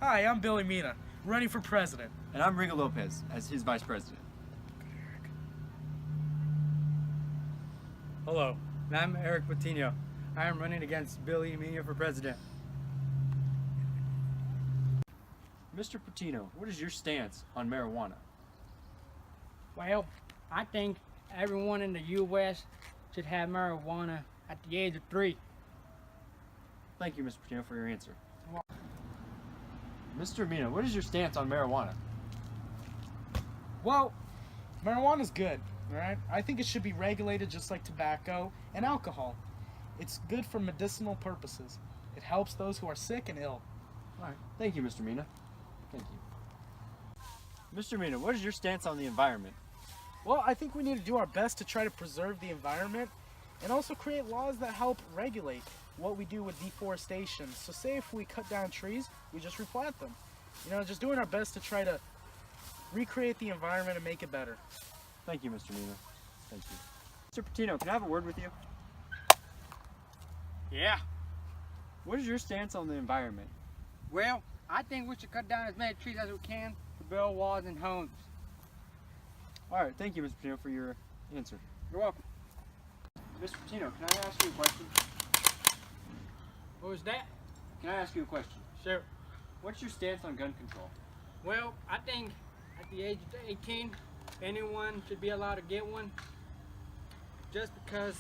Hi, I'm Billy Mina, running for president. And I'm Rigo Lopez, as his vice president. Hello, and I'm Eric Patino. I am running against Billy Mina for president. Mr. Patino, what is your stance on marijuana? Well, I think everyone in the U.S. should have marijuana at the age of 3. Thank you, Mr. Patino, for your answer. Mr. Mina, what is your stance on marijuana? Well, marijuana's good, alright? I think it should be regulated just like tobacco and alcohol. It's good for medicinal purposes. It helps those who are sick and ill. Alright, thank you, Mr. Mina. Thank you. Mr. Mina, what is your stance on the environment? Well, I think we need to do our best to try to preserve the environment and also create laws that help regulate what we do with deforestation. So say if we cut down trees, we just replant them. You know, just doing our best to try to recreate the environment and make it better. Thank you, Mr. Mina. Thank you. Mr. Patino, can I have a word with you? Yeah. What is your stance on the environment? Well, I think we should cut down as many trees as we can to build walls and homes. Alright, thank you, Mr. Patino, for your answer. You're welcome. Mr. Patino, can I ask you a question? What was that? Can I ask you a question? Sure. What's your stance on gun control? Well, I think at the age of 18, anyone should be allowed to get one just because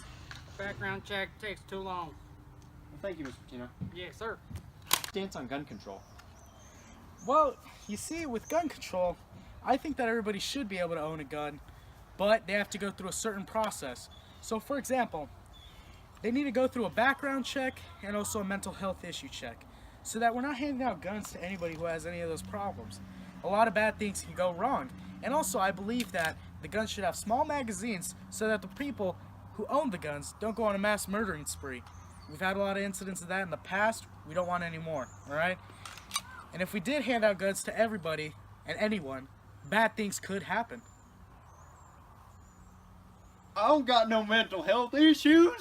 the background check takes too long. Well, thank you, Mr. Patino. Yes, sir. Stance on gun control. Well, you see, with gun control, I think that everybody should be able to own a gun, but they have to go through a certain process. So, for example, they need to go through a background check and also a mental health issue check, so that we're not handing out guns to anybody who has any of those problems. A lot of bad things can go wrong. And also, I believe that the guns should have small magazines so that the people who own the guns don't go on a mass murdering spree. We've had a lot of incidents of that in the past. We don't want any more, all right? And if we did hand out guns to everybody and anyone, bad things could happen. I don't got no mental health issues.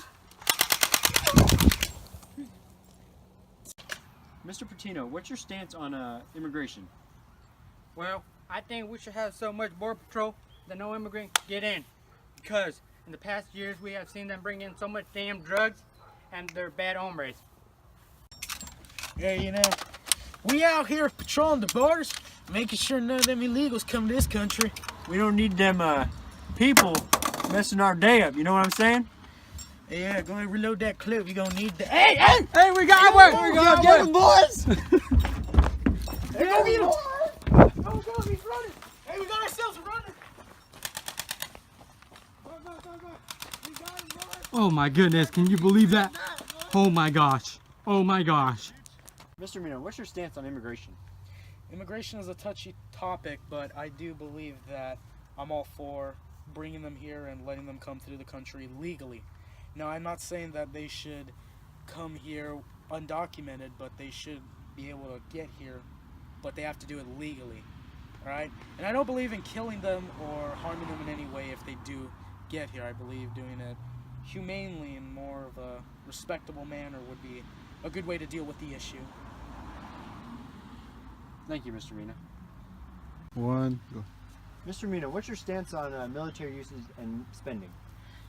Mr. Patino, what's your stance on immigration? Well, I think we should have so much border patrol that no immigrant can get in. Because in the past years we have seen them bring in so much damn drugs and they're bad hombres. Yeah, you know, we out here patrolling the borders, making sure none of them illegals come to this country. We don't need them people messing our day up, you know what I'm saying? Yeah, go ahead and reload that clip. You're gonna need that. Hey, we got one! We gotta get them, boys! Hey, go get him! Go, he's running! Hey, we got ourselves a runner! Go. We got him, boys! Oh my goodness, can you believe that? Oh my gosh. Oh my gosh. Mr. Mina, what's your stance on immigration? Immigration is a touchy topic, but I do believe that I'm all for bringing them here and letting them come through the country legally. Now, I'm not saying that they should come here undocumented, but they should be able to get here, but they have to do it legally, alright? And I don't believe in killing them or harming them in any way if they do get here. I believe doing it humanely and more of a respectable manner would be a good way to deal with the issue. Thank you, Mr. Mina. Go. Mr. Mina, what's your stance on military usage and spending?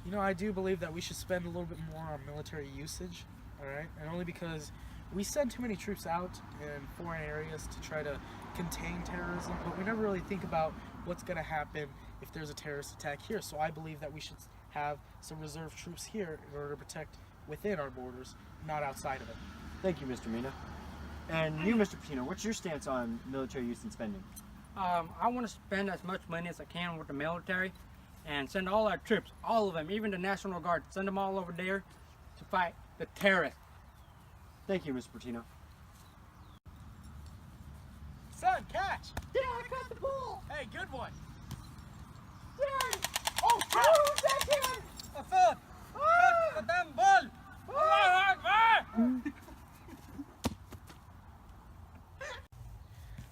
You know, I do believe that we should spend a little bit more on military usage, alright? And only because we send too many troops out in foreign areas to try to contain terrorism, but we never really think about what's going to happen if there's a terrorist attack here. So I believe that we should have some reserve troops here in order to protect within our borders, not outside of it. Thank you, Mr. Mina. And you, Mr. Patino, what's your stance on military use and spending? I want to spend as much money as I can with the military and send all our troops, all of them, even the National Guard, send them all over there to fight the terrorists. Thank you, Mr. Patino. Son, catch! Yeah, I caught the ball! Hey, good one! Oh, who's that kid? Asad! The damn ball! Allahu Akbar!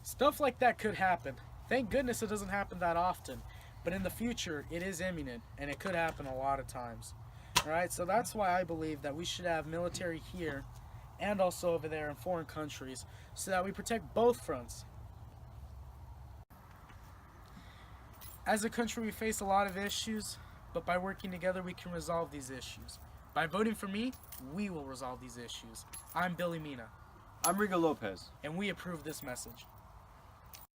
Stuff like that could happen. Thank goodness it doesn't happen that often. But in the future, it is imminent, and it could happen a lot of times. Alright, so that's why I believe that we should have military here and also over there in foreign countries, so that we protect both fronts. As a country, we face a lot of issues, but by working together, we can resolve these issues. By voting for me, we will resolve these issues. I'm Billy Mina, I'm Rigo Lopez. and we approve this message.